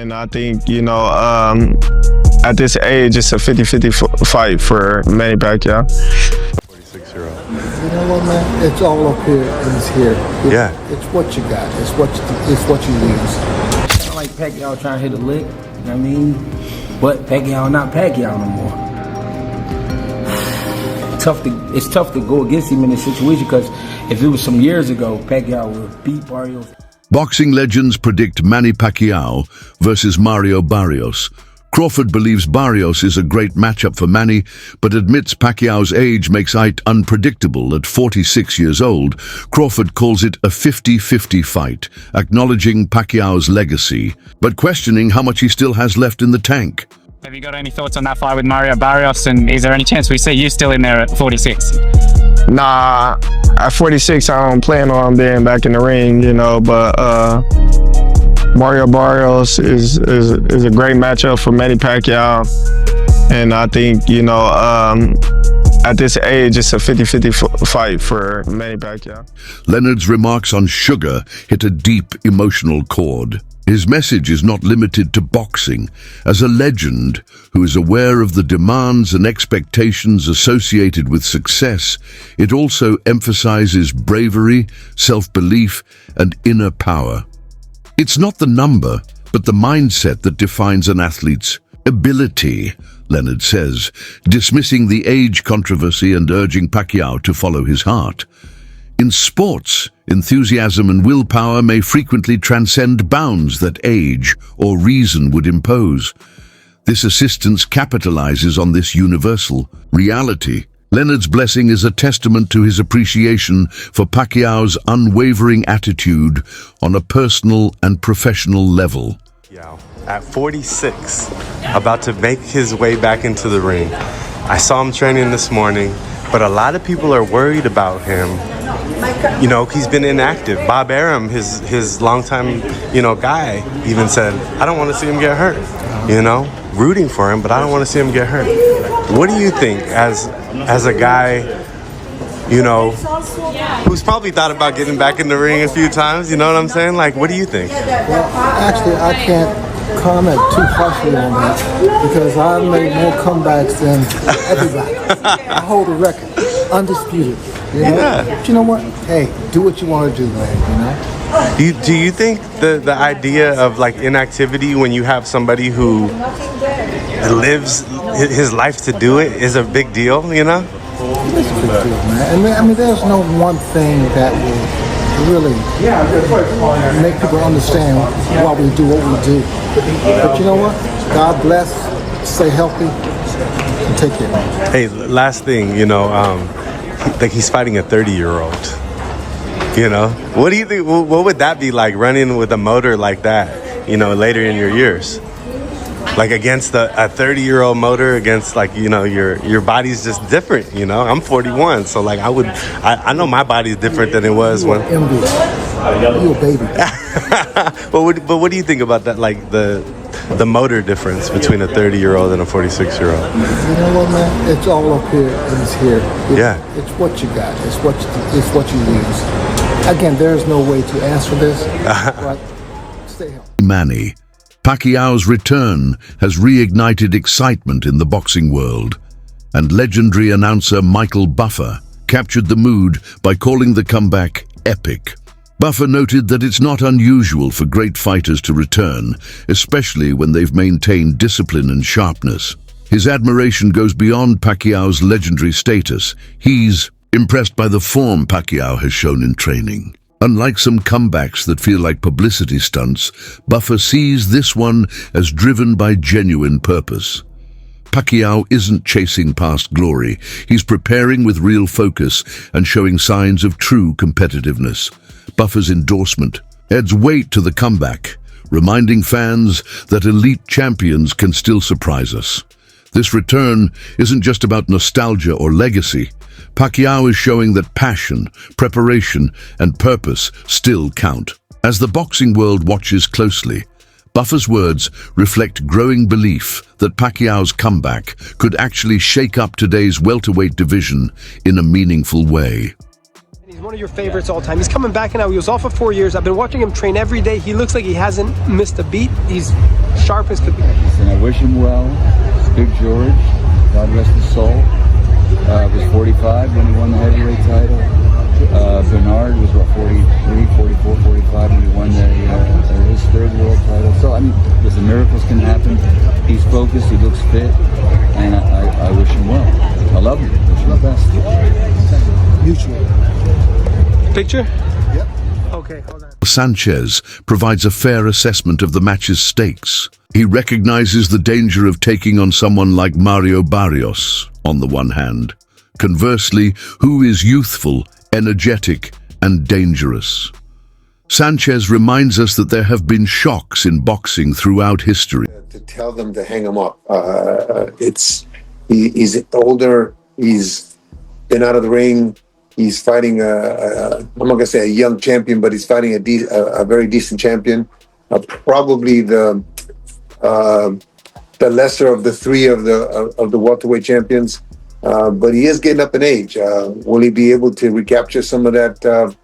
And I think, at this age, it's a 50-50 fight for Manny Pacquiao. 46-year-old. You know what, man? It's all up here and it's here. It's what you got. It's what you use. I don't like Pacquiao trying to hit a lick, you know what I mean? But Pacquiao not Pacquiao no more. It's tough to go against him in this situation because if it was some years ago, Pacquiao would beat Barrios. Boxing legends predict Manny Pacquiao versus Mario Barrios. Crawford believes Barrios is a great matchup for Manny, but admits Pacquiao's age makes it unpredictable at 46 years old. Crawford calls it a 50-50 fight, acknowledging Pacquiao's legacy, but questioning how much he still has left in the tank. Have you got any thoughts on that fight with Mario Barrios, and is there any chance we see you still in there at 46? Nah, at 46, I don't plan on being back in the ring, but Mario Barrios is a great matchup for Manny Pacquiao. And I think, at this age, it's a 50-50 fight for Manny Pacquiao. Leonard's remarks on sugar hit a deep emotional chord. His message is not limited to boxing. As a legend who is aware of the demands and expectations associated with success, it also emphasizes bravery, self-belief, and inner power. It's not the number, but the mindset that defines an athlete's ability, Leonard says, dismissing the age controversy and urging Pacquiao to follow his heart. In sports, enthusiasm and willpower may frequently transcend bounds that age or reason would impose. This assistance capitalizes on this universal reality. Leonard's blessing is a testament to his appreciation for Pacquiao's unwavering attitude on a personal and professional level. At 46, about to make his way back into the ring. I saw him training this morning, but a lot of people are worried about him. He's been inactive. Bob Arum, his longtime, guy, even said, I don't want to see him get hurt. Rooting for him, but I don't want to see him get hurt. What do you think as a guy, who's probably thought about getting back in the ring a few times, you know what I'm saying? Like, what do you think? Well, actually, I can't comment too harshly on that because I've made more comebacks than everybody. I hold a record, undisputed. But you know what? Hey, do what you want to do, man. Do you think the idea of like inactivity when you have somebody who lives his life to do it is a big deal? It is a big deal, man. I mean, there's no one thing that will really make people understand why we do what we do. But you know what? God bless. Stay healthy. And take care. Hey, last thing, like he's fighting a 30-year-old. What do you think? What would that be like running with a motor like that? Later in your years, like against a 30-year-old motor, against like your body's just different. I'm 41, so like I know my body's different than it was when. You a baby. But what do you think about that? Like the motor difference between a 30-year-old and a 46-year-old. You know what, man? It's all up here and it's here. It's what you got. It's what you use. Again, there's no way to answer this. But stay healthy. Manny Pacquiao's return has reignited excitement in the boxing world, and legendary announcer Michael Buffer captured the mood by calling the comeback epic. Buffer noted that it's not unusual for great fighters to return, especially when they've maintained discipline and sharpness. His admiration goes beyond Pacquiao's legendary status. He's impressed by the form Pacquiao has shown in training. Unlike some comebacks that feel like publicity stunts, Buffer sees this one as driven by genuine purpose. Pacquiao isn't chasing past glory. He's preparing with real focus and showing signs of true competitiveness. Buffer's endorsement adds weight to the comeback, reminding fans that elite champions can still surprise us. This return isn't just about nostalgia or legacy. Pacquiao is showing that passion, preparation, and purpose still count. As the boxing world watches closely, Buffer's words reflect growing belief that Pacquiao's comeback could actually shake up today's welterweight division in a meaningful way. He's one of your favorites all time. He's coming back now. He was off for 4 years. I've been watching him train every day. He looks like he hasn't missed a beat. He's sharp as could be. Listen, I wish him well. Big George, God rest his soul, was 45 when he won the heavyweight title. Bernard was, 43, 44, 45 when he won his third world title. So, I mean, listen, miracles can happen. He's focused, he looks fit, and I wish him well. I love him. Wish him the best. Mutual. Picture? Yep. Okay, hold on. Sanchez provides a fair assessment of the match's stakes. He recognizes the danger of taking on someone like Mario Barrios, on the one hand. Conversely, who is youthful, energetic, and dangerous. Sanchez reminds us that there have been shocks in boxing throughout history. To tell them to hang him up. He's older, he's been out of the ring, he's fighting I'm not going to say a young champion, but he's fighting a very decent champion. Probably the lesser of the three of the welterweight champions. But he is getting up in age. Will he be able to recapture some of that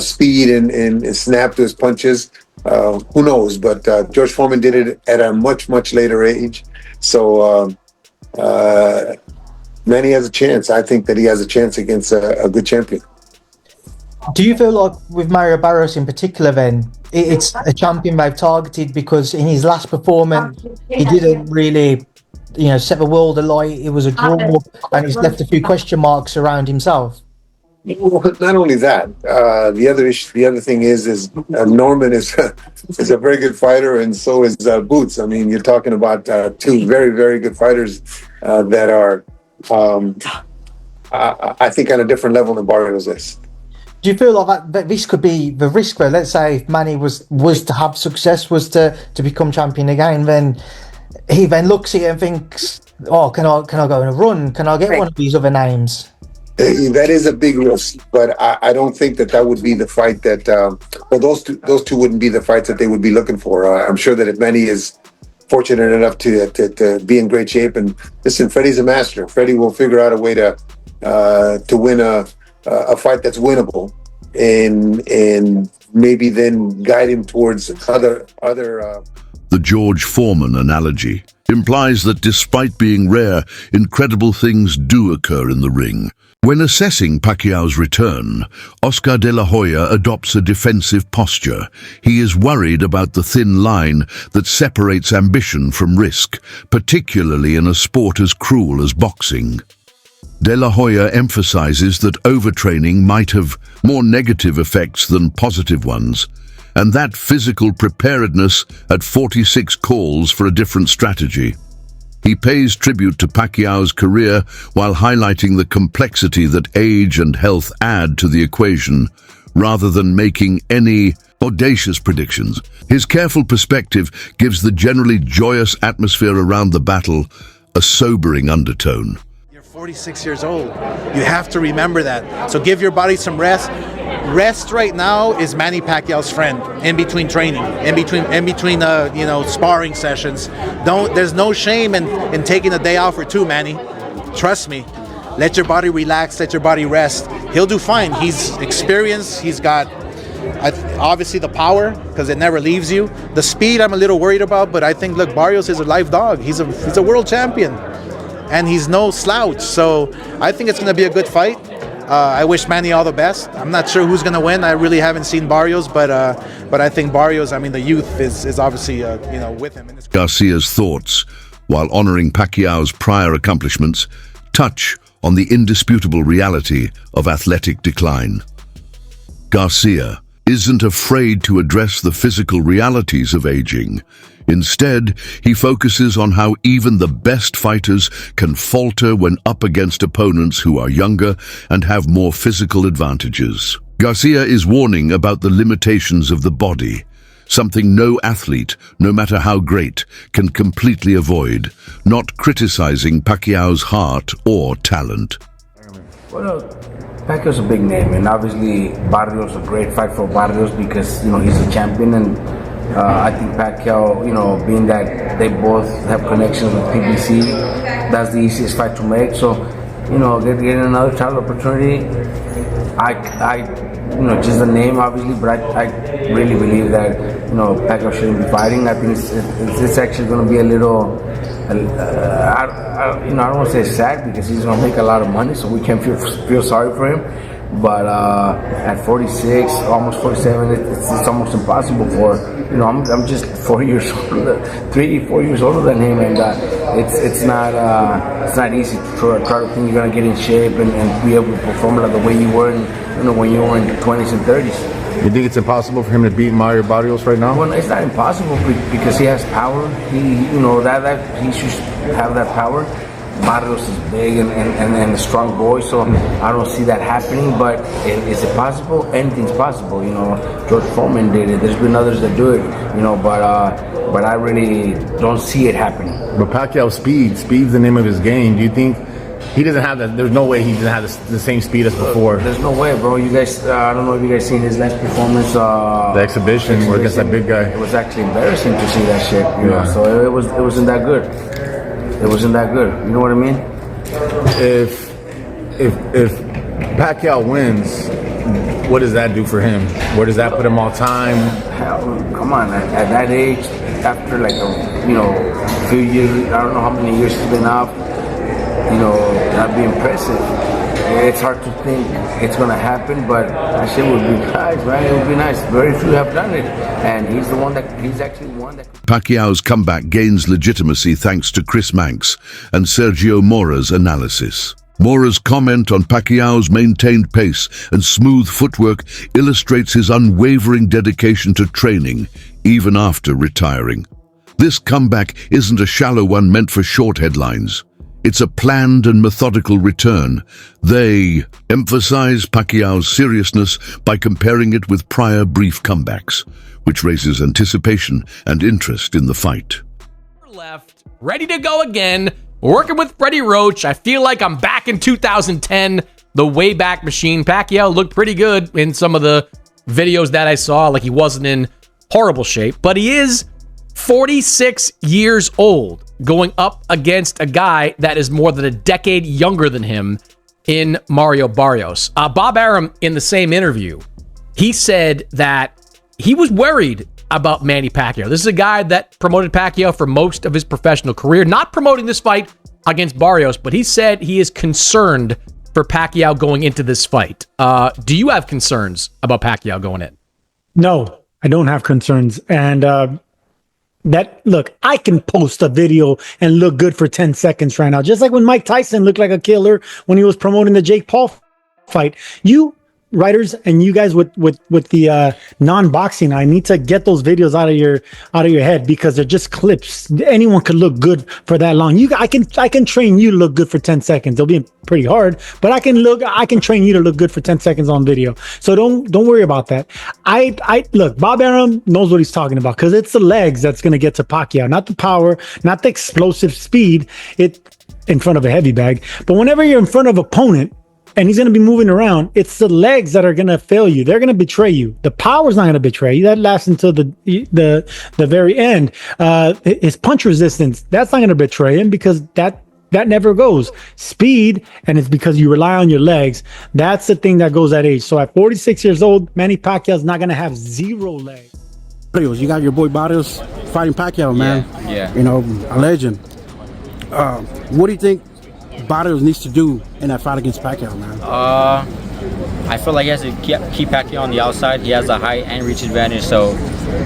speed and snap to his punches? Who knows? But George Foreman did it at a much, much later age. So Manny has a chance. I think that he has a chance against a good champion. Do you feel like with Mario Barrios in particular then, it's a champion they've targeted because in his last performance, he didn't really, set the world alight. It was a draw and he's left a few question marks around himself. Well, not only that, the other thing is Norman is a very good fighter, and so is Boots. I mean, you're talking about two very, very good fighters that are, I think, on a different level than Barrios is. Do you feel like that this could be the risk where, let's say, if Manny was to have success, was to become champion again, then he then looks at it and thinks, oh, can I go on a run? Can I get one of these other names? That is a big risk, but I don't think that would be the fight that. Well, those two wouldn't be the fights that they would be looking for. I'm sure that if Manny is fortunate enough to be in great shape, and listen, Freddie's a master. Freddie will figure out a way to win a fight that's winnable, and maybe then guide him towards other. The George Foreman analogy implies that despite being rare, incredible things do occur in the ring. When assessing Pacquiao's return, Oscar de la Hoya adopts a defensive posture. He is worried about the thin line that separates ambition from risk, particularly in a sport as cruel as boxing. De la Hoya emphasizes that overtraining might have more negative effects than positive ones, and that physical preparedness at 46 calls for a different strategy. He pays tribute to Pacquiao's career while highlighting the complexity that age and health add to the equation, rather than making any audacious predictions. His careful perspective gives the generally joyous atmosphere around the battle a sobering undertone. You're 46 years old. You have to remember that. So give your body some rest. Rest right now is Manny Pacquiao's friend in between training, in between sparring sessions. There's no shame in taking a day off or two, Manny. Trust me. Let your body relax, let your body rest. He'll do fine. He's experienced, he's got obviously the power, because it never leaves you. The speed I'm a little worried about, but I think, look, Barrios is a live dog. He's a world champion, and he's no slouch. So I think it's going to be a good fight. I wish Manny all the best. I'm not sure who's going to win. I really haven't seen Barrios, but I think Barrios, I mean, the youth is obviously, with him. Garcia's thoughts, while honoring Pacquiao's prior accomplishments, touch on the indisputable reality of athletic decline. Garcia isn't afraid to address the physical realities of aging. Instead, he focuses on how even the best fighters can falter when up against opponents who are younger and have more physical advantages. Garcia is warning about the limitations of the body, something no athlete, no matter how great, can completely avoid, not criticizing Pacquiao's heart or talent. Well, Pacquiao's a big name, and obviously Barrios a great fight for Barrios because he's a champion, and I think Pacquiao, being that they both have connections with PBC, that's the easiest fight to make. So, getting another title opportunity, just the name obviously, but I really believe that Pacquiao shouldn't be fighting. I think it's actually going to be a little. I don't want to say sad because he's going to make a lot of money, so we can't feel sorry for him. But at 46, almost 47, it's almost impossible for I'm just 4 years older, 3-4 years older than him, and it's not easy to try to think you're gonna get in shape and be able to perform like the way you were when you were in your 20s and 30s. You think it's impossible for him to beat Mario Barrios right now? Well, it's not impossible because he has power. That he should have that power. Barrios is big and a strong boy, so I don't see that happening. But is it possible? Anything's possible. George Foreman did it. There's been others that do it. But I really don't see it happening. But Pacquiao's speed's the name of his game. Do you think he doesn't have that? There's no way he doesn't have the same speed as before. There's no way, bro. You guys, I don't know if you guys seen his last performance. The exhibition where against that big guy. It was actually embarrassing to see that shit. You know, so it wasn't that good. It wasn't that good. You know what I mean? If Pacquiao wins, what does that do for him? Where does that put him all time? Hell, come on, at that age, after like a few years, I don't know how many years he's been out. That'd be impressive. It's hard to think it's gonna happen, but that shit would be nice, man. It would be nice. Very few have done it, and he's actually one that. Pacquiao's comeback gains legitimacy thanks to Chris Manx and Sergio Mora's analysis. Mora's comment on Pacquiao's maintained pace and smooth footwork illustrates his unwavering dedication to training, even after retiring. This comeback isn't a shallow one meant for short headlines. It's a planned and methodical return. They emphasize Pacquiao's seriousness by comparing it with prior brief comebacks, which raises anticipation and interest in the fight. Left, ready to go again, working with Freddie Roach. I feel like I'm back in 2010, the Wayback Machine. Pacquiao looked pretty good in some of the videos that I saw, like he wasn't in horrible shape, but he is 46 years old, going up against a guy that is more than a decade younger than him in Mario Barrios. Bob Arum, in the same interview, he said that he was worried about Manny Pacquiao. This is a guy that promoted Pacquiao for most of his professional career, not promoting this fight against Barrios, but he said he is concerned for Pacquiao going into this fight. Do you have concerns about Pacquiao going in? No, I don't have concerns. And look, I can post a video and look good for 10 seconds right now. Just like when Mike Tyson looked like a killer when he was promoting the Jake Paul fight. You writers and you guys with the non-boxing, I need to get those videos out of your head because they're just clips. Anyone could look good for that long. I can train you to look good for 10 seconds. It'll be pretty hard, but I can train you to look good for 10 seconds on video. So don't worry about that. I look, Bob Arum knows what he's talking about because it's the legs that's going to get to Pacquiao, not the power, not the explosive speed. It in front of a heavy bag, but whenever you're in front of an opponent and he's going to be moving around, it's the legs that are going to fail you. They're going to betray you. The power's not going to betray you. That lasts until the very end. His punch resistance, that's not going to betray him because that never goes. Speed, and it's because you rely on your legs. That's the thing that goes at age. So at 46 years old, Manny Pacquiao's not going to have zero legs. Barrios, you got your boy Barrios fighting Pacquiao, man. Yeah. A legend. What do you think Barrios needs to do in that fight against Pacquiao, man? I feel like he has to keep Pacquiao on the outside. He has a height and reach advantage, so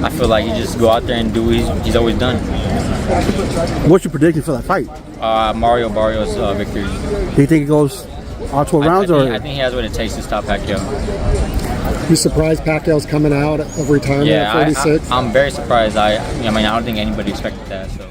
I feel like he just go out there and do what he's always done. What's your prediction for that fight? Mario Barrios victory. Do you think it goes all 12 rounds? I think he has what it takes to stop Pacquiao. You surprised Pacquiao's coming out of retirement at 46? I'm very surprised. I don't think anybody expected that. So.